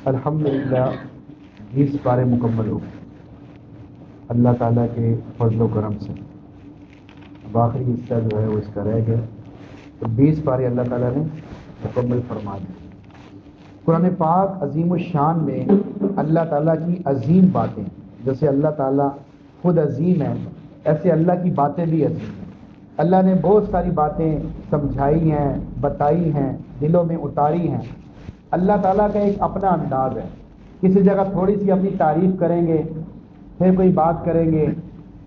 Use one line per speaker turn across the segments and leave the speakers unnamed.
الحمدللہ 20 پارے مکمل ہو گئے اللہ تعالیٰ کے فضل و کرم سے. اب آخری حصہ جو ہے وہ اس کا رہ گیا، تو 20 پارے اللہ تعالیٰ نے مکمل فرما دیے. قرآن پاک عظیم الشان میں اللہ تعالیٰ کی عظیم باتیں، جیسے اللہ تعالیٰ خود عظیم ہے ایسے اللہ کی باتیں بھی عظیم ہیں. اللہ نے بہت ساری باتیں سمجھائی ہیں، بتائی ہیں، دلوں میں اتاری ہیں. اللہ تعالیٰ کا ایک اپنا انداز ہے. کسی جگہ تھوڑی سی اپنی تعریف کریں گے، پھر کوئی بات کریں گے،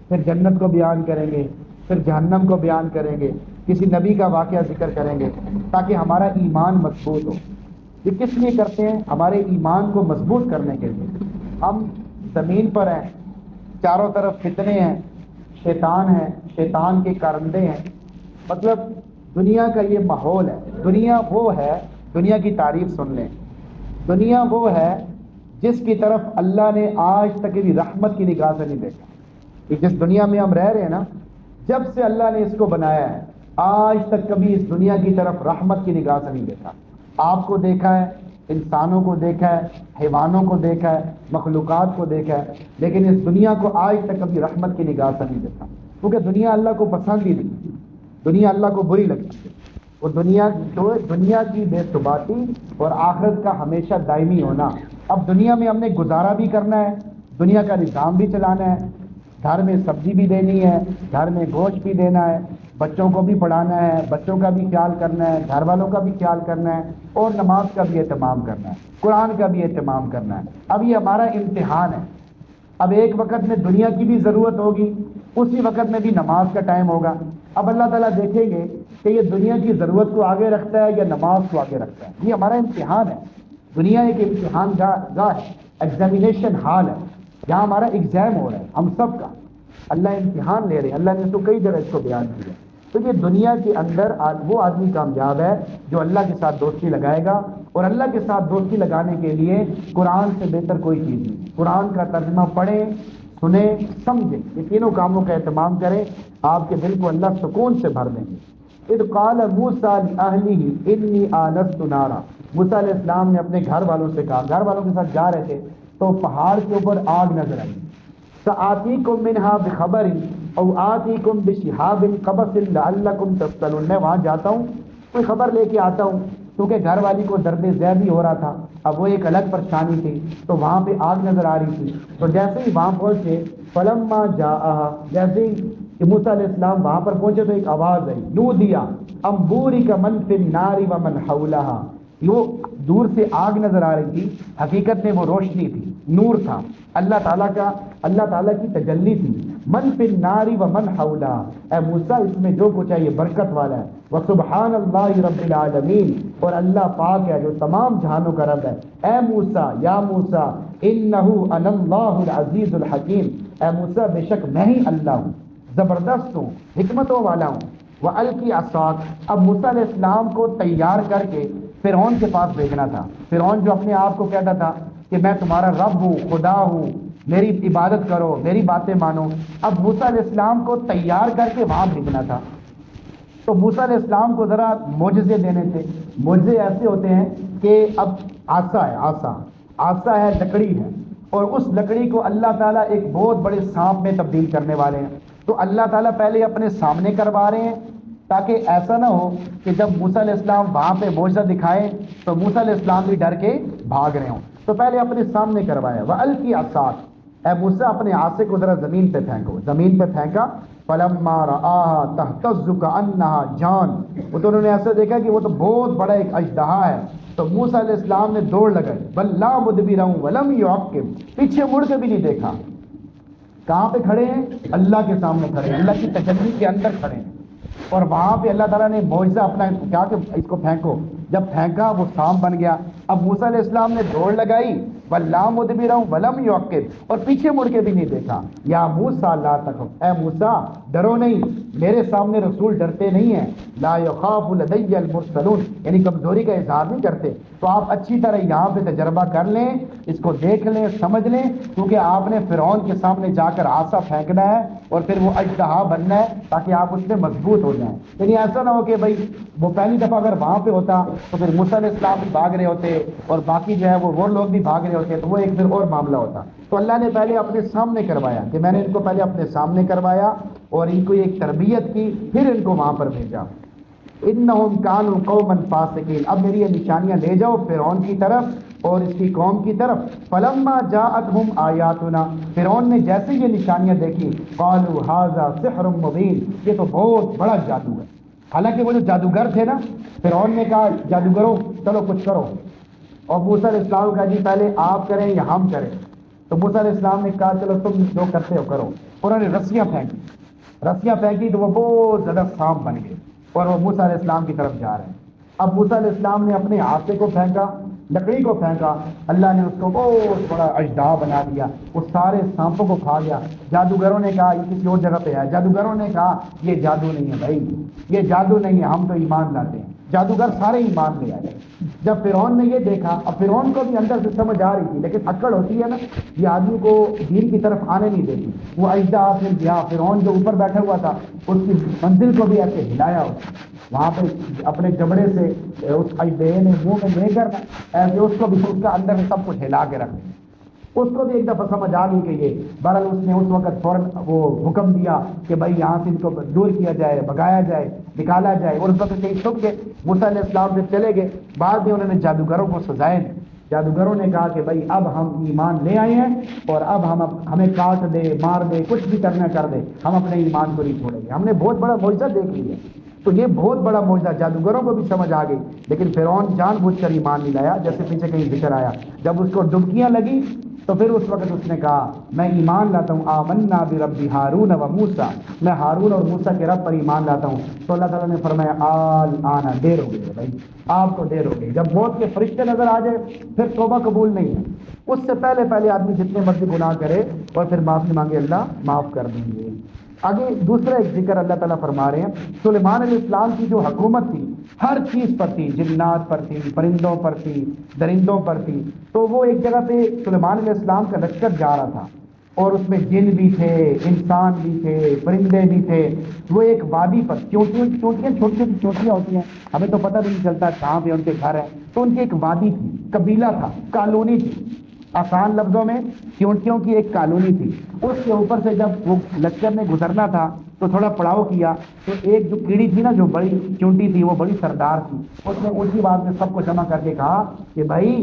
پھر جنت کو بیان کریں گے، پھر جہنم کو بیان کریں گے، کسی نبی کا واقعہ ذکر کریں گے تاکہ ہمارا ایمان مضبوط ہو. یہ کس لیے کرتے ہیں؟ ہمارے ایمان کو مضبوط کرنے کے لیے. ہم زمین پر ہیں، چاروں طرف فتنے ہیں، شیطان ہے، شیطان کے کارندے ہیں. مطلب دنیا کا یہ ماحول ہے. دنیا وہ ہے، دنیا کی تعریف سن لیں، دنیا وہ ہے جس کی طرف اللہ نے آج تک بھی رحمت کی نگاہ سے نہیں دیکھا. کہ جس دنیا میں ہم رہ رہے ہیں نا، جب سے اللہ نے اس کو بنایا ہے آج تک کبھی اس دنیا کی طرف رحمت کی نگاہ سے نہیں دیکھا. آپ کو دیکھا ہے، انسانوں کو دیکھا ہے، حیوانوں کو دیکھا ہے، مخلوقات کو دیکھا ہے، لیکن اس دنیا کو آج تک کبھی رحمت کی نگاہ سے نہیں دیکھا. کیونکہ دنیا اللہ کو پسند ہی نہیں، دنیا اللہ کو بری لگتی ہے. وہ دنیا کی بے ثباتی اور آخرت کا ہمیشہ دائمی ہونا. اب دنیا میں ہم نے گزارا بھی کرنا ہے، دنیا کا نظام بھی چلانا ہے، گھر میں سبزی بھی دینی ہے، گھر میں گوشت بھی دینا ہے، بچوں کو بھی پڑھانا ہے، بچوں کا بھی خیال کرنا ہے، گھر والوں کا بھی خیال کرنا ہے، اور نماز کا بھی اہتمام کرنا ہے، قرآن کا بھی اہتمام کرنا ہے. اب یہ ہمارا امتحان ہے. اب ایک وقت میں دنیا کی بھی ضرورت ہوگی، اسی وقت میں بھی نماز کا ٹائم ہوگا. اب اللہ تعالیٰ دیکھیں گے کہ یہ دنیا کی ضرورت کو آگے رکھتا ہے یا نماز کو آگے رکھتا ہے. یہ ہمارا امتحان ہے. دنیا ایک امتحان گاہ ہے، ایگزامینیشن ہال ہے، جہاں ہمارا ایگزام ہو رہا ہے ہم سب کا. اللہ امتحان لے رہے ہیں. اللہ نے تو کئی جگہ اس کو بیان کیا. تو یہ دنیا کے اندر وہ آدمی کامیاب ہے جو اللہ کے ساتھ دوستی لگائے گا. اور اللہ کے ساتھ دوستی لگانے کے لیے قرآن سے بہتر کوئی چیز نہیں. قرآن کا ترجمہ پڑھیں، سنیں، سمجھیں. یہ تینوں کاموں کا اہتمام کریں، آپ کے دل کو اللہ سکون سے بھر دیں گے. اذ قال موسیٰ لأہلہ انی آنست نارا. موسیٰ علیہ السلام نے اپنے گھر والوں سے کہا، گھر والوں کے ساتھ جا رہے تھے تو پہاڑ کے اوپر آگ نظر آئی. سآتیکم منہا بخبر او آتیکم بشہاب قبس لعلکم تصطلون. میں وہاں جاتا ہوں، کوئی خبر لے کے آتا ہوں، کیونکہ گھر والی کو درد ذیل بھی ہو رہا تھا. اب وہ ایک الگ پریشانی تھی، تو وہاں پہ آگ نظر آ رہی تھی. تو جیسے ہی وہاں پہنچے، فلما جاءہا، جیسے ہی موسیٰ علیہ السلام وہاں پر پہنچے تو ایک آواز آئی، نودیا ام بورک من فی النار ومن حولہا. وہ دور سے آگ نظر آ رہی تھی، حقیقت میں وہ روشنی تھی، نور تھا، اللہ تعالیٰ کی تجلی تھی. من فی النار ومن حولہا، اے موسیٰ اس میں جو کچھ ہے یہ برکت والا ہے. وسبحان اللہ رب العالمین، اور اللہ پاک ہے جو تمام جہانوں کا رب ہے. اے موسیٰ، یا موسیٰ، انہ انا اللہ العزیز الحکیم. اے موسیٰ بے شک میں ہی اللہ ہوں، زبردست ہوں، حکمتوں والا ہوں. وَأَلْقِ عَصَاكَ. اب موسیٰ علیہ السلام کو تیار کر کے فرعون کے پاس بھیجنا تھا. فرعون جو اپنے آپ کو کہتا تھا کہ میں تمہارا رب ہوں، خدا ہوں، میری عبادت کرو، میری باتیں مانو. اب موسیٰ علیہ السلام کو تیار کر کے وہاں بھیجنا تھا. تو موسیٰ علیہ السلام کو ذرا معجزے دینے تھے. معجزے ایسے ہوتے ہیں کہ اب آسا ہے، لکڑی ہے، اور اس لکڑی کو اللہ تعالیٰ ایک بہت بڑے سانپ میں تبدیل کرنے والے ہیں. تو اللہ تعالیٰ پہلے اپنے سامنے کروا رہے ہیں تاکہ ایسا نہ ہو کہ جب موسیٰ علیہ السلام وہاں پہ معجزہ دکھائیں تو موسیٰ علیہ السلام بھی ڈر کے بھاگ رہے ہوں. تو پہلے اپنے سامنے کروایا. وَأَلْقِ عَصَاكَ. اے موسیٰ اپنے عصا کو ذرا زمین پہ پھینکو. زمین پہ پھینکا. فَلَمَّا رَآهَا تَهْتَزُّ كَأَنَّهَا جَانٌ. وہ تو انہوں نے ایسا دیکھا کہ وہ تو بہت بڑا ایک اژدہا ہے. تو موسیٰ علیہ السلام نے دوڑ لگائی. وَلَّا مُدْبِرًا وَلَمْ يُعَقِّبْ. پیچھے مڑ کے بھی نہیں دیکھا. کہاں پہ کھڑے ہیں؟ اللہ کے سامنے کھڑے ہیں، اللہ کی تجلی کے اندر کھڑے ہیں. اور وہاں پہ اللہ تعالیٰ نے معجزہ اپنا کیا کہ اس کو پھینکو. جب پھینکا وہ سانپ بن گیا. اب موسیٰ علیہ السلام نے دوڑ لگائی وَلَّا مُدْبِرًا وَلَمْ يُعَقِّبْ، اور پیچھے مڑ کے بھی نہیں دیکھا. یا موسیٰ لا تخف، اے موسیٰ ڈرو نہیں، میرے سامنے رسول ڈرتے نہیں ہیں. لا يخاف لدي المرسلون، یعنی کمزوری کا اظہار نہیں کرتے. تو آپ اچھی طرح یہاں پہ تجربہ کر لیں، اس کو دیکھ لیں، سمجھ لیں، کیونکہ آپ نے فرعون کے سامنے جا کر عصا پھینکنا ہے اور پھر وہ اژدہا بننا ہے تاکہ آپ اس میں مضبوط ہو جائیں. یعنی ایسا نہ ہو کہ بھائی وہ پہلی دفعہ اگر وہاں پہ ہوتا تو پھر موسیٰ علیہ السلام بھی بھاگ رہے ہوتے اور باقی جو ہے وہ لوگ بھی بھاگ رہے ہوتے، تو وہ ایک پھر اور معاملہ ہوتا. تو اللہ نے پہلے اپنے سامنے کروایا کہ میں نے ان کو پہلے اپنے سامنے کروایا اور ان کو ایک تربیت کی، پھر ان کو وہاں پر بھیجا. انہم کانوا قوما فاسقین، اب میری یہ نشانیاں لے جاؤ فرعون کی طرف اور اس کی قوم کی طرف. فلما جاءتہم آیاتنا، فرعون نے جیسے یہ نشانیاں دیکھی، قالوا ھذا سحر مبین، یہ تو بہت بڑا جادو ہے. حالانکہ وہ جو جادوگر تھے نا، فرعون نے کہا جادوگروں چلو کچھ کرو، اور موسیٰ علیہ السلام کا جی پہلے آپ کریں یا ہم کریں. تو موسیٰ علیہ السلام نے کہا چلو تم جو کرتے ہو کرو. انہوں نے رسیاں پھینکی تو وہ بہت زیادہ سانپ بن گئے اور وہ موسیٰ علیہ السلام کی طرف جا رہے ہیں. اب موسیٰ علیہ السلام نے اپنے ہاتھے کو پھینکا، لکڑی کو پھینکا، اللہ نے اس کو بہت بڑا اژدہا بنا دیا، وہ سارے سانپوں کو کھا گیا. جادوگروں نے کہا یہ کسی اور جگہ پہ ہے، جادوگروں نے کہا یہ جادو نہیں ہے بھائی، یہ جادو نہیں ہے، ہم تو ایمان لاتے ہیں. جادوگر سارے ایمان لے آئے. جب فرعون نے یہ دیکھا، اب فرعون کو بھی اندر سے سمجھ آ رہی تھی، لیکن اکڑ ہوتی ہے نا، یہ آدمی کو دین کی طرف آنے نہیں دیتی. وہ اژدہا پھر گیا، فرعون جو اوپر بیٹھا ہوا تھا اس کی منزل کو بھی ایسے ہلایا، وہاں پہ اپنے جبڑے سے اس اژدہے نے منہ میں لے کر ایسے اس کو بھی اس کا اندر سے سب کچھ ہلا کے رکھ دیا. اس کو بھی ایک دفعہ سمجھ آ گئی کہ یہ بہرحال اس نے اس وقت فوراً وہ حکم دیا کہ بھائی یہاں سے ان کو دور کیا جائے، بھگایا جائے، نکالا جائے. اور اس وقت کہیں چھپ گئے، موسیٰ علیہ السلام سے چلے گئے. بعد میں انہوں نے جادوگروں کو سزائے دی. جادوگروں نے کہا کہ بھائی اب ہم ایمان لے آئے ہیں اور اب ہمیں کاٹ دے، مار دے، کچھ بھی کرنا کر دے، ہم اپنے ایمان کو نہیں چھوڑیں گے. ہم نے بہت بڑا معجزہ دیکھ لیا. تو یہ بہت بڑا معجزہ جادوگروں کو بھی سمجھ آ گئی، لیکن فرعون جان بوجھ کر ایمان نہیں لایا. جیسے پیچھے کہیں ذکر آیا، جب اس کو ڈبکیاں لگی تو پھر اس وقت اس نے کہا میں ایمان لاتا ہوں، آمنا برب ہارون و موسیٰ، میں ہارون اور موسیٰ کے رب پر ایمان لاتا ہوں. تو اللہ تعالیٰ نے فرمایا آنا دیر ہو گئی ہے بھائی، آپ کو دیر ہو گئی. جب موت کے فرشتے نظر آ جائے پھر توبہ قبول نہیں ہے. اس سے پہلے آدمی جتنے مرضی گناہ کرے اور پھر معافی مانگے، اللہ معاف کر دیں گے. آگے دوسرا ایک ذکر اللہ تعالیٰ فرما رہے ہیں، سلیمان علیہ السلام کی جو حکومت تھی ہر چیز پر تھی، جنات پر تھی، پرندوں پر تھی، درندوں پر تھی. تو وہ ایک جگہ پہ سلیمان علیہ السلام کا لشکر جا رہا تھا اور اس میں جن بھی تھے، انسان بھی تھے، پرندے بھی تھے. وہ ایک وادی پر چونٹیاں چھوٹی چھوٹی چونٹیاں ہوتی ہیں، ہمیں تو پتہ نہیں چلتا کہاں پہ ان کے گھر ہیں. تو ان کی ایک وادی تھی، قبیلہ تھا، کالونی تھی. آسان لفظوں میں چونٹیوں کی ایک کالونی تھی. اس کے اوپر سے جب وہ لشکر نے گزرنا تھا تو تھوڑا پڑاؤ کیا تو ایک جو کیڑی تھی نا، جو بڑی چونٹی تھی، وہ بڑی سردار تھی. اس نے اونچی بات میں سب کو جمع کر کے کہا کہ بھائی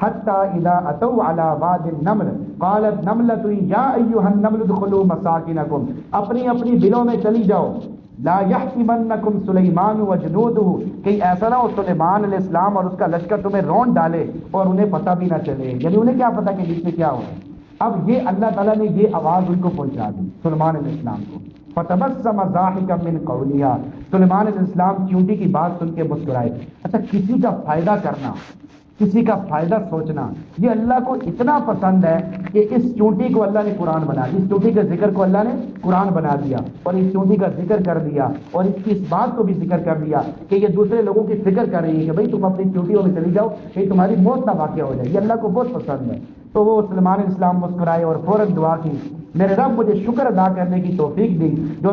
حتی اذا اتوا علی واد النمل قالت نملۃ یا ایھا النمل ادخلوا مساکنکم، اپنی اپنی بلوں میں چلی جاؤ. لا یحطمنکم سلیمان وجنودہ، کہیں ایسا نہ ہو سلیمان علیہ السلام اور اس کا لشکر تمہیں رون ڈالے اور انہیں پتہ بھی نہ چلے. یعنی انہیں کیا پتہ کہ نیچے کیا ہو رہا ہے. اب یہ اللہ تعالیٰ نے یہ آواز ان کو پہنچا دی سلیمان علیہ السلام کو. فتبسم ضاحکا من قولها، سلیمان علیہ السلام چونٹی کی بات سن کے مسکرائے. اچھا، کسی کا فائدہ کرنا، کسی کا فائدہ سوچنا، یہ اللہ کو اتنا پسند ہے کہ اس چونٹی کو اللہ نے قرآن بنا دیا، اس چونٹی کے ذکر کو اللہ نے قرآن بنا دیا اور اس چونٹی کا ذکر کر دیا اور اس کی اس بات کو بھی ذکر کر دیا کہ یہ دوسرے لوگوں کی فکر کر رہی ہے کہ بھائی تم اپنی چونٹیوں میں چلی جاؤ کہ تمہاری موت نہ واقع ہو جائے. یہ اللہ کو بہت پسند ہے. تو وہ سلیمان علیہ السلام مسکرائے اور فوراً دعا کی، میرے رب مجھے شکر ادا کرنے کی توفیق دی جو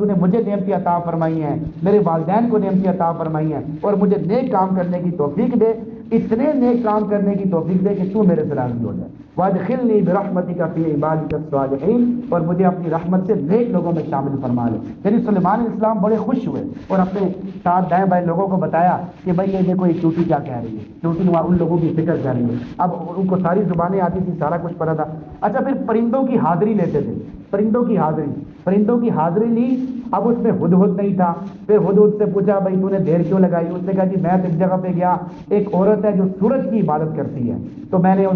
نے مجھے نعمتیں عطا فرمائی ہیں، میرے والدین کو نعمتیں عطا فرمائی ہیں، اور مجھے نیک کام کرنے کی توفیق دے، اتنے نیک کام کرنے کی توفیق دے کہ تو میرے سے راضی ہو جائے. وادخلنی برحمتک فی عبادک الصالحین، اور مجھے اپنی رحمت سے نیک لوگوں میں شامل فرما لے. یعنی سلیمان علیہ السلام بڑے خوش ہوئے اور اپنے ساتھ دائیں بائیں لوگوں کو بتایا کہ بھائی یہ دیکھو یہ چونٹی کیا کہہ رہی ہے، چونٹی ان لوگوں کی فکر کر رہی ہے. اب ان کو ساری زبانیں آتی تھی، سارا کچھ پتا تھا. اچھا، پھر پرندوں کی حاضری لیتے تھے، پرندوں کی حاضری لی. اب اس میں ہدہد نہیں تھا. پھر ہدہد سے پوچھا بھائی تو نے دیر کیوں لگائی؟ اس نے کہا جی میں ایک جگہ پہ گیا، ایک عورت ہے جو سورج کی عبادت کرتی ہے، تو میں نے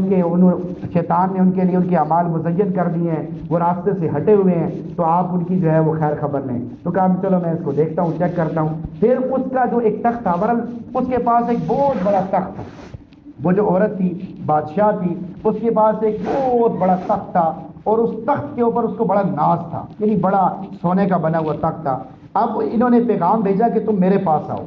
شیطان نے ان کے لیے ان کے اعمال مزین کر دیے ہیں، وہ راستے سے ہٹے ہوئے ہیں، تو آپ ان کی جو ہے وہ خیر خبر لیں. تو کہا چلو میں اس کو دیکھتا ہوں، چیک کرتا ہوں. پھر اس کا جو ایک تخت تھا، برل اس کے پاس ایک بہت بڑا تخت تھا، وہ جو عورت تھی بادشاہ تھی، اس کے پاس ایک بہت بڑا تخت تھا، اور اس تخت کے اوپر اس کو بڑا ناز تھا، یعنی بڑا سونے کا بنا ہوا تخت تھا۔ اب انہوں نے پیغام بھیجا کہ تم میرے پاس آؤ۔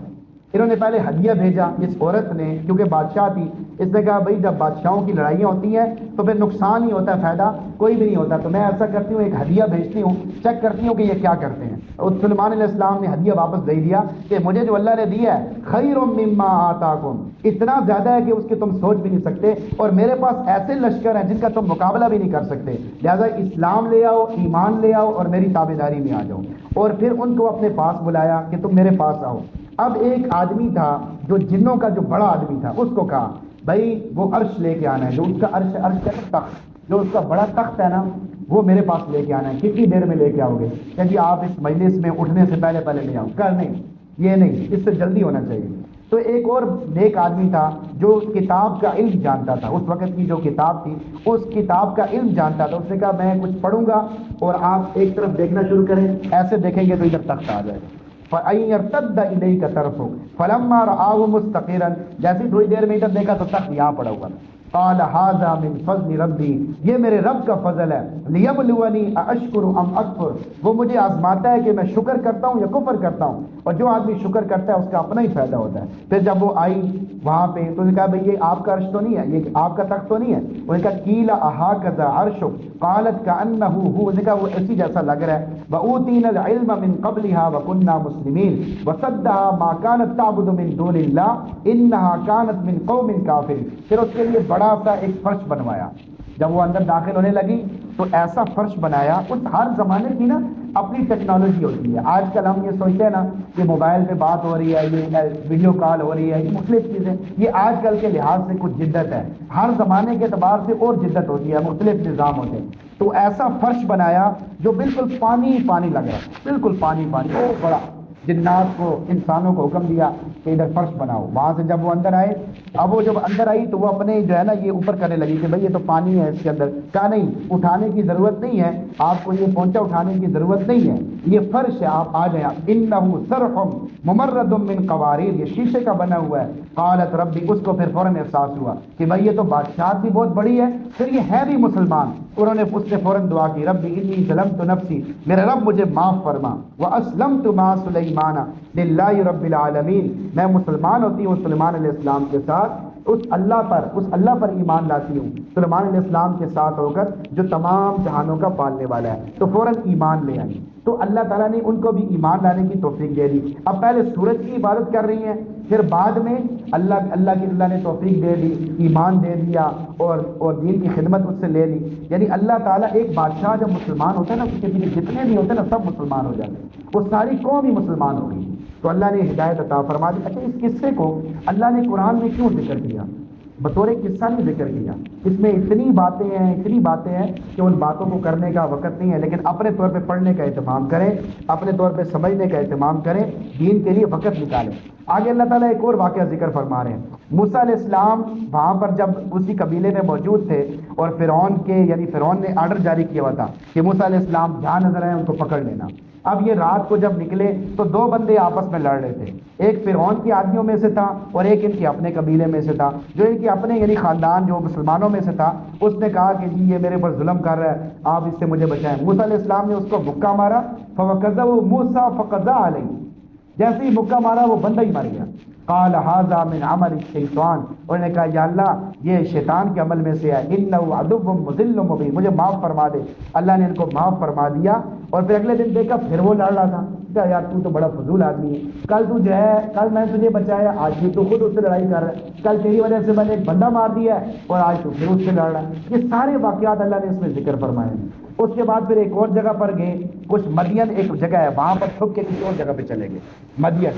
انہوں نے پہلے ہدیہ بھیجا اس عورت نے، کیونکہ بادشاہ تھی، اس نے کہا بھائی جب بادشاہوں کی لڑائیاں ہوتی ہیں تو پھر نقصان ہی ہوتا ہے، فائدہ کوئی بھی نہیں ہوتا، تو میں ایسا کرتی ہوں ایک ہدیہ بھیجتی ہوں، چیک کرتی ہوں کہ یہ کیا کرتے ہیں۔ اور سلیمان علیہ السلام نے ہدیہ واپس دے دیا کہ مجھے جو اللہ نے دیا ہے خیر مما آتاکم، اتنا زیادہ ہے کہ اس کے تم سوچ بھی نہیں سکتے، اور میرے پاس ایسے لشکر ہیں جن کا تم مقابلہ بھی نہیں کر سکتے، لہذا اسلام لے آؤ، ایمان لے آؤ، اور میری تابعداری میں آ جاؤ۔ اور پھر ان کو اپنے پاس بلایا کہ تم میرے پاس آؤ۔ اب ایک آدمی تھا جو جنوں کا جو بڑا آدمی تھا، اس کو کہا بھائی وہ عرش لے کے آنا ہے، جو اس کا عرش کا تخت، جو اس کا بڑا تخت ہے نا، وہ میرے پاس لے کے آنا ہے۔ کتنی دیر میں لے کے آؤ گے؟ کہ جی آپ اس مجلس میں اٹھنے سے پہلے پہلے لے آؤ۔ کر نہیں، یہ نہیں، اس سے جلدی ہونا چاہیے۔ تو ایک اور نیک آدمی تھا جو کتاب کا علم جانتا تھا، اس وقت کی جو کتاب تھی اس کتاب کا علم جانتا تھا۔ اس نے کہا میں کچھ پڑھوں گا اور آپ ایک طرف دیکھنا شروع کریں، ایسے دیکھیں گے تو ادھر تخت آ جائے گا۔ فَأَن يَرْتَدَّ إِلَيْكَ طَرْفُكَ فَلَمَّا رَآهُ مُسْتَقِرًا، جیسے تھوڑی دیر میں ادھر دیکھا تو تخت یہاں پڑا ہوا تھا۔ قال هذا من فضل ربی، یہ میرے رب کا فضل ہے۔ لیبلونی ااشکر ام اکفر، وہ مجھے آزماتا ہے کہ میں شکر کرتا ہوں یا کفر کرتا ہوں، اور جو آدمی شکر کرتا ہے اس کا اپنا ہی فائدہ ہوتا ہے۔ پھر جب وہ آئی وہاں پہ تو نے کہا بھئی یہ آپ کا عرش تو نہیں ہے، یہ آپ کا تخت تو نہیں ہے؟ انہوں نے کہا قیل اہاکذا عرشک قالت کانہ ہو، نے کہا وہ اسی جیسا لگ رہا ہے۔ واوتینا العلم من قبلها وكنا مسلمین وصدها ما كانت تعبد من دون الله انها كانت من قوم کافرین۔ پھر اس کے لیے بڑا سا ایک فرش بنوایا۔ جب وہ اندر داخل ہونے لگی تو ایسا فرش بنایا، اس ہر زمانے کی نا اپنی ٹیکنالوجی ہوتی ہے۔ آج کل ہم یہ سوچتے ہیں نا کہ موبائل پہ بات ہو رہی ہے، یہ ویڈیو کال ہو رہی ہے، یہ مختلف چیزیں، یہ آج کل کے لحاظ سے کچھ جدت ہے، ہر زمانے کے اعتبار سے اور جدت ہوتی ہے، مختلف نظام ہوتے ہیں۔ تو ایسا فرش بنایا جو بالکل پانی پانی لگ رہا ہے، بالکل پانی پانی، وہ بڑا۔ جنات کو، انسانوں کو حکم دیا کہ ادھر فرش بناؤ۔ وہاں سے جب وہ اندر آئے، اب وہ جب اندر آئی تو وہ اپنے جو ہے نا یہ اوپر کرنے لگی کہ بھئی یہ تو پانی ہے اس کے اندر۔ کہا نہیں، اٹھانے کی ضرورت نہیں ہے، آپ کو یہ پونچا اٹھانے کی ضرورت نہیں ہے، یہ فرش ہے، آپ آ جائیں۔ انہ صرح ممرد من قواریر، یہ شیشے کا بنا ہوا ہے۔ قالت ربی، اس کو پھر فوراً احساس ہوا کہ بھئی یہ تو بادشاہت بھی بہت بڑی ہے، پھر یہ ہے بھی مسلمان۔ اس نے فوراً دعا کی ربی انی ظلمت نفسی، میرے رب مجھے معاف فرما، واسلمت مع سلیمان للہ رب العالمین، میں مسلمان ہوتی ہوں سلیمان علیہ السلام کے ساتھ، اس اللہ پر ایمان لاتی ہوں سلیمان علیہ السلام کے ساتھ ہو کر جو تمام جہانوں کا پالنے والا ہے۔ تو فوراً ایمان لے آئی۔ تو اللہ تعالیٰ نے ان کو بھی ایمان لانے کی توفیق دے دی۔ اب پہلے سورج کی عبادت کر رہی ہیں، پھر بعد میں اللہ نے توفیق دے دی، ایمان دے دیا، اور دین کی خدمت اس سے لے لی۔ یعنی اللہ تعالیٰ، ایک بادشاہ جب مسلمان ہوتا ہے نا، اس کے پیچھے جتنے بھی ہوتے ہیں نا سب مسلمان ہو جاتے ہیں، وہ ساری قوم ہی مسلمان ہو گئی۔ تو اللہ نے ہدایت عطا فرما دی۔ اچھا، اس قصے کو اللہ نے قرآن میں کیوں ذکر کیا؟ بطور قصہ نہیں ذکر کیا، اس میں اتنی باتیں ہیں کہ ان باتوں کو کرنے کا وقت نہیں ہے، لیکن اپنے طور پہ پڑھنے کا اہتمام کریں، اپنے طور پہ سمجھنے کا اہتمام کریں، دین کے لیے وقت نکالیں۔ آگے اللہ تعالیٰ ایک اور واقعہ ذکر فرما رہے ہیں۔ موسیٰ علیہ السلام وہاں پر جب اسی قبیلے میں موجود تھے، اور فرعون نے آرڈر جاری کیا ہوا تھا کہ موسیٰ علیہ السلام جہاں نظر آئے ان کو پکڑ لینا۔ اب یہ رات کو جب نکلے تو دو بندے آپس میں لڑ رہے تھے، ایک فرعون کی آدمیوں میں سے تھا اور ایک ان کے اپنے قبیلے میں سے تھا۔ جو ان کے اپنے یعنی خاندان جو مسلمانوں میں سے تھا، اس نے کہا کہ جی یہ میرے پر ظلم کر رہا ہے، آپ اس سے مجھے بچائیں۔ موسیٰ علیہ السلام نے اس کو مکہ مارا، فَوَكَذَبُ مُوسَىٰ فَقَضَىٰ عَلَيْهِ، جیسے ہی مکہ مارا وہ بندہ ہی مر گیا۔ قال هذا من عمل الشیطان، انہوں نے کہا یا اللہ یہ شیطان کے عمل میں سے ہے، انه عدو مضل مبین، مجھے معاف فرما دے۔ اللہ نے ان کو معاف فرما دیا، اور پھر اگلے دن دیکھا پھر وہ لڑ رہا تھا، کہا یار تو بڑا فضول آدمی ہے، کل تو جو ہے کل میں تجھے بچایا، آج بھی تو خود اس سے لڑائی کر رہا ہے، کل تیری وجہ سے میں نے ایک بندہ مار دیا ہے اور آج تو پھر اس سے لڑ رہا ہے۔ یہ سارے واقعات اللہ نے اس میں ذکر فرمائے ہیں۔ اس کے بعد پھر ایک اور جگہ پر گئے، کچھ مدین ایک جگہ ہے وہاں پر چھپ کے کسی اور جگہ پہ چلے گئے۔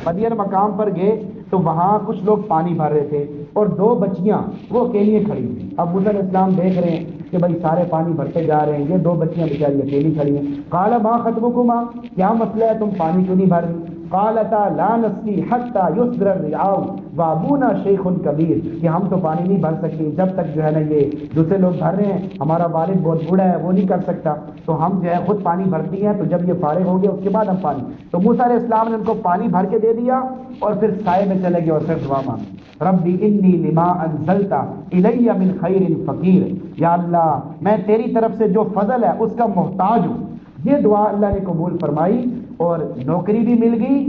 مدین مقام پر گئے تو وہاں کچھ لوگ پانی بھر رہے تھے اور دو بچیاں وہ اکیلی کھڑی تھیں۔ اب موسیٰ علیہ السلام دیکھ رہے ہیں کہ بھائی سارے پانی بھرتے جا رہے ہیں، یہ دو بچیاں بیچاری اکیلی کھڑی ہیں۔ قال ما خطبکما، کیا مسئلہ ہے، تم پانی کیوں نہیں بھر رہی؟ قالتا لا نسقی حتی یصدر الرعاء وابونا شیخ کبیر، کہ ہم تو پانی نہیں بھر سکتے جب تک جو ہے نا یہ دوسرے لوگ بھر رہے ہیں، ہمارا والد بہت بوڑھا ہے وہ نہیں کر سکتا، تو ہم جو ہے خود پانی بھرتی ہیں، تو جب یہ فارغ ہو گیا اس کے بعد ہم پانی، تو موسیٰ علیہ السلام نے ان کو پانی بھر کے دے دیا اور پھر سائے میں چلے گئے اور پھر دعا مانگی، ربی انی لما انزلت الی من خیر فقیر، یا اللہ میں تیری طرف سے جو فضل ہے اس کا محتاج ہوں۔ یہ دعا اللہ نے قبول فرمائی اور نوکری بھی مل گئی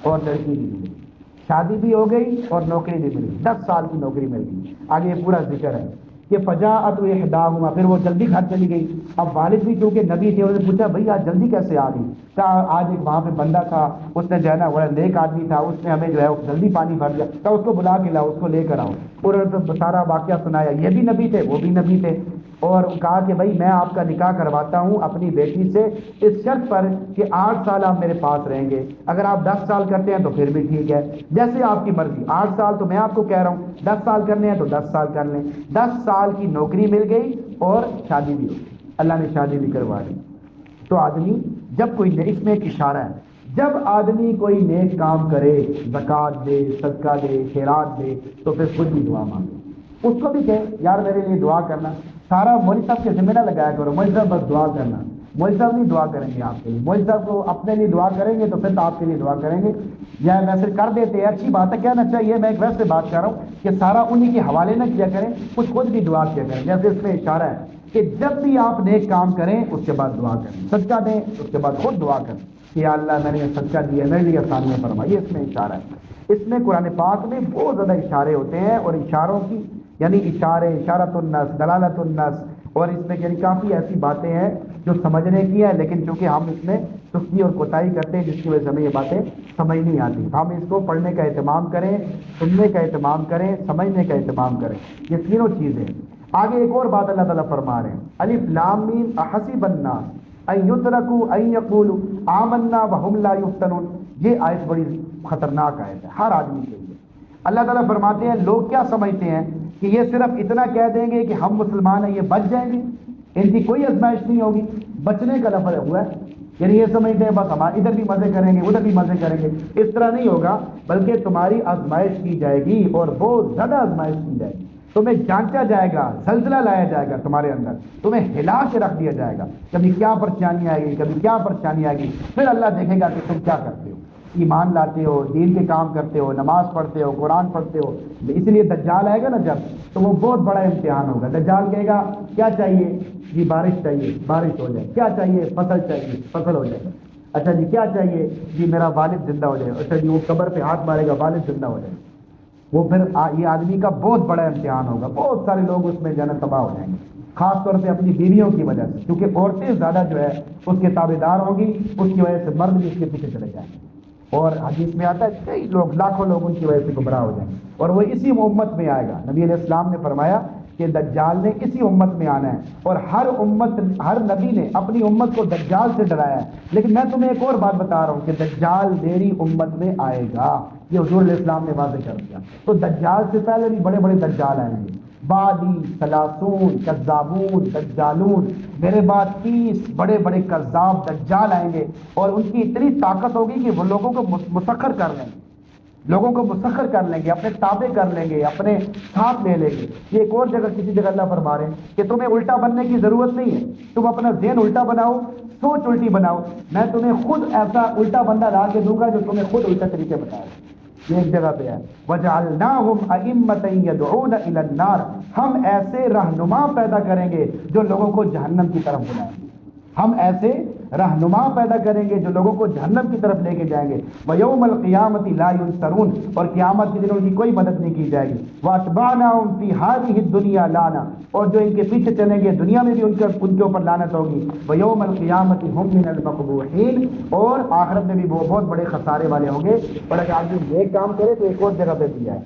اور لڑکی بھی مل گئی، شادی بھی ہو گئی اور نوکری بھی مل گئی، 10 سال کی نوکری مل گئی۔ آگے یہ پورا ذکر ہے کہ فجاءت احداہما، پھر وہ جلدی گھر چلی گئی۔ اب والد بھی چونکہ نبی تھے، انہوں نے پوچھا بھائی آج جلدی کیسے آ گئی؟ کہا آج ایک وہاں پہ بندہ تھا، اس نے جو ہے نا بڑا نیک آدمی تھا، اس نے ہمیں جو ہے جلدی پانی بھر دیا، کہا اس کو بلا کے لاؤ، اس کو لے کر آؤ۔ اور انہوں نے سارا واقعہ سنایا، یہ بھی نبی تھے وہ بھی نبی تھے، اور کہا کہ بھائی میں آپ کا نکاح کرواتا ہوں اپنی بیٹی سے اس شرط پر کہ 8 سال آپ میرے پاس رہیں گے، اگر آپ 10 سال کرتے ہیں تو پھر بھی ٹھیک ہے، جیسے آپ کی مرضی، 8 سال تو میں آپ کو کہہ رہا ہوں، 10 سال کرنے ہیں تو 10 سال کر لیں۔ 10 سال کی نوکری مل گئی اور شادی بھی ہو گئی، اللہ نے شادی بھی کروا دی۔ تو آدمی جب کوئی اس میں ایک اشارہ ہے، جب آدمی کوئی نیک کام کرے، زکوٰۃ دے، صدقہ دے، خیرات دے، تو پھر خود بھی دعا مانگے، اس کو بھی کہے یار میرے لیے دعا کرنا، سارا مولوی صاحب کے ذمہ نہ لگایا کرو، مولوی صاحب بس دعا کرنا، مولوی صاحب نہیں دعا کریں گے آپ کے لیے، مولوی صاحب کو اپنے لیے دعا کریں گے تو پھر تو آپ کے لیے دعا کریں گے، یا ویسے کر دیتے ہیں، اچھی بات ہے کہنا چاہیے، میں ایک ویسے بات کر رہا ہوں کہ سارا انہی کے حوالے نہ کیا کریں، کچھ خود بھی دعا کیا کریں، جیسے اس میں اشارہ ہے کہ جب بھی آپ نیک کام کریں اس کے بعد دعا کریں، صدقہ دیں اس کے بعد خود دعا کریں کہ یا اللہ میں نے یہ صدقہ دیا، میرے لیے آسانیاں فرما، یہ اس میں اشارہ ہے۔ اس میں قرآن پاک میں بہت زیادہ اشارے ہوتے ہیں، اور اشاروں کی یعنی اشارت النس، دلالت النس، اور اس میں یعنی کافی ایسی باتیں ہیں جو سمجھنے کی ہے، لیکن چونکہ ہم اس میں سستی اور کوتاہی کرتے ہیں جس کی وجہ سے ہمیں یہ باتیں سمجھ نہیں آتی، ہم اس کو پڑھنے کا اہتمام کریں، سننے کا اہتمام کریں، سمجھنے کا اہتمام کریں، یہ تینوں چیزیں۔ آگے ایک اور بات اللہ تعالیٰ فرما رہے ہیں، الف لام میم احسب الناس ان یترکوا ان یقولوا آمنا وهم لا یفتنون، یہ آیت بڑی خطرناک آیت ہے ہر آدمی کے لیے۔ اللہ تعالیٰ فرماتے ہیں لوگ کیا سمجھتے ہیں کہ یہ صرف اتنا کہہ دیں گے کہ ہم مسلمان ہیں یہ بچ جائیں گے، ان کی کوئی آزمائش نہیں ہوگی، بچنے کا لفظ ہوا ہے، یعنی یہ سمجھتے ہیں بس ہم ادھر بھی مزے کریں گے ادھر بھی مزے کریں گے، اس طرح نہیں ہوگا، بلکہ تمہاری آزمائش کی جائے گی اور بہت زیادہ آزمائش کی جائے گی، تمہیں جانچا جائے گا، زلزلہ لایا جائے گا تمہارے اندر، تمہیں ہلا کے رکھ دیا جائے گا، کبھی کیا پریشانی آئے گی کبھی کیا پریشانی آئے گی، پھر اللہ دیکھے گا کہ تم کیا کرتے ہو، ایمان لاتے ہو، دین کے کام کرتے ہو، نماز پڑھتے ہو، قرآن پڑھتے ہو۔ اس لیے دجال آئے گا نا جب، تو وہ بہت بڑا امتحان ہوگا۔ دجال کہے گا کیا چاہیے جی، بارش چاہیے، بارش ہو جائے، کیا چاہیے فصل چاہیے، فصل ہو جائے، اچھا جی کیا چاہیے جی میرا والد زندہ ہو جائے، اچھا جی وہ قبر پہ ہاتھ مارے گا والد زندہ ہو جائے، وہ پھر یہ آدمی کا بہت بڑا امتحان ہوگا، بہت سارے لوگ اس میں جو ہے نا تباہ ہو جائیں گے، خاص طور پہ اپنی بیویوں کی وجہ سے، کیونکہ عورتیں زیادہ جو ہے اس کے تابع دار ہوں گی، اس کی وجہ سے مرد بھی اس کے پیچھے چلے جائیں گے، اور حدیث میں آتا ہے کئی لوگ لاکھوں لوگ ان کی وجہ سے گمراہ ہو جائیں گے، اور وہ اسی امت میں آئے گا۔ نبی علیہ السلام نے فرمایا کہ دجال نے اسی امت میں آنا ہے، اور ہر نبی نے اپنی امت کو دجال سے ڈرایا ہے، لیکن میں تمہیں ایک اور بات بتا رہا ہوں کہ دجال میری امت میں آئے گا، یہ حضور علیہ السلام نے واضح کر دیا۔ تو دجال سے پہلے بھی بڑے بڑے دجال آئیں گے، بعدی سلاسون کذابون دجالون، میرے بعد 30 بڑے بڑے کذاب دجال آئیں گے، اور ان کی اتنی طاقت ہوگی کہ وہ لوگوں کو مسخر کر لیں گے، لوگوں کو مسخر کر لیں گے، اپنے تابع کر لیں گے، اپنے ساتھ لے لیں گے۔ یہ ایک اور جگہ کسی جگہ اللہ فرما رہے ہیں کہ تمہیں الٹا بننے کی ضرورت نہیں ہے، تم اپنا ذہن الٹا بناؤ، سوچ الٹی بناؤ، میں تمہیں خود ایسا الٹا بندہ لا کے دوں گا جو تمہیں خود الٹا طریقے بتائے گا۔ یہ ایک جگہ پہ ہے وَجَعَلْنَاهُمْ أَئِمَّةً يَدْعُونَ إِلَى النَّارِ، ہم ایسے رہنما پیدا کریں گے جو لوگوں کو جہنم کی طرف بلائیں گے، ہم ایسے رہنما پیدا کریں گے جو لوگوں کو جہنم کی طرف لے کے جائیں گے۔ وَيَوْمَ الْقِيَامَةِ لَا يُنصَرُونَ، اور قیامت کے دن ان کی کوئی مدد نہیں کی جائے گی۔ وَأَتْبَعْنَاهُمْ فِي هَذِهِ الدُّنْيَا لَعْنَةً، اور جو ان کے پیچھے چلیں گے دنیا میں بھی ان کے اوپر لعنت ہوگی۔ وَيَوْمَ الْقِيَامَةِ هُمْ مِنَ الْمَقْبُوحِينَ، اور آخرت میں بھی وہ بہت بڑے خسارے والے ہوں گے۔ اور اگر آدمی نیک کام کرے تو ایک اور جگہ پہ دیا ہے،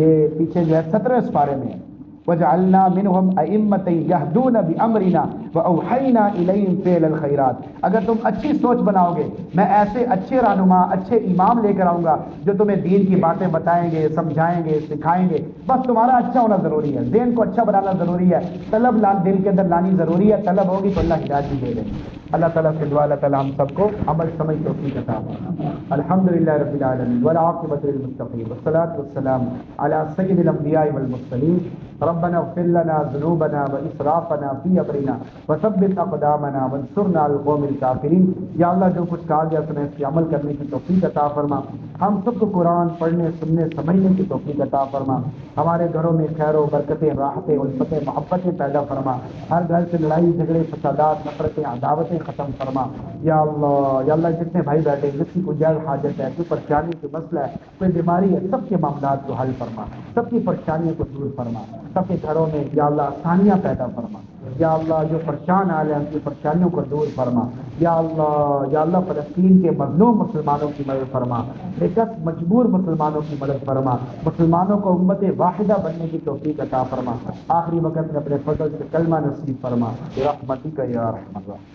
یہ پیچھے جو ہے 17 سپارے میں ہے وجعلنا منهم ائمة يهدون بامرنا واوحينا اليهم فعل الخيرات. اگر تم اچھی سوچ بناؤ گے میں ایسے اچھے رہنما اچھے امام لے کر آؤں گا جو تمہیں دین کی باتیں بتائیں گے سمجھائیں گے سکھائیں گے. بس تمہارا اچھا ہونا ضروری ہے, ذہن کو اچھا بنانا ضروری ہے, طلب دل کے اندر لانی ضروری ہے. طلب ہوگی تو اللہ ہدایت بھی دے دے. اللہ تعالیٰ سے دعا اللہ تعالیٰ ہم سب کو عمل سمجھ توفیق عطا فرمائے. الحمدللہ رب العالمین والعاقبۃ للمتقین والصلاۃ والسلام علی سید الانبیاء والمرسلین. ربنا اغفر لنا ذنوبنا واسرافنا فی امرنا وثبت اقدامنا وانصرنا علی القوم الکافرین. یا اللہ جو کچھ کہا گیا سنے اس پہ عمل کرنے کی توفیق عطا فرما. ہم سب کو قرآن پڑھنے سننے سمجھنے کی توفیق عطا فرما. ہمارے گھروں میں خیر و برکتیں راحتیں الفتیں محبتیں پیدا فرما. ہر گھر سے لڑائی جھگڑے فسادات نفرتیں عداوتیں ختم فرما. یا اللہ جتنے بھائی بیٹھے جس کی کوئی جائز حاجت ہے کوئی پریشانی کوئی مسئلہ ہے کوئی بیماری ہے سب کے معاملات کو حل فرما. سب کی پریشانیوں کو دور فرما. سب کے گھروں میں یا اللہ آسانیاں پیدا فرما. یا اللہ جو پریشان حال ہیں ان کی پریشانیوں کو دور فرما. یا اللہ فلسطین کے مظلوم مسلمانوں کی مدد فرما. بےکس مجبور مسلمانوں کی مدد فرما. مسلمانوں کو امت واحدہ بننے کی توفیق عطا فرما. آخری وقت میں اپنے فضل سے کلمہ نصیب فرما برحمتک یا ارحم الراحمین.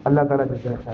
اللہ تعالیٰ جزاک خیر.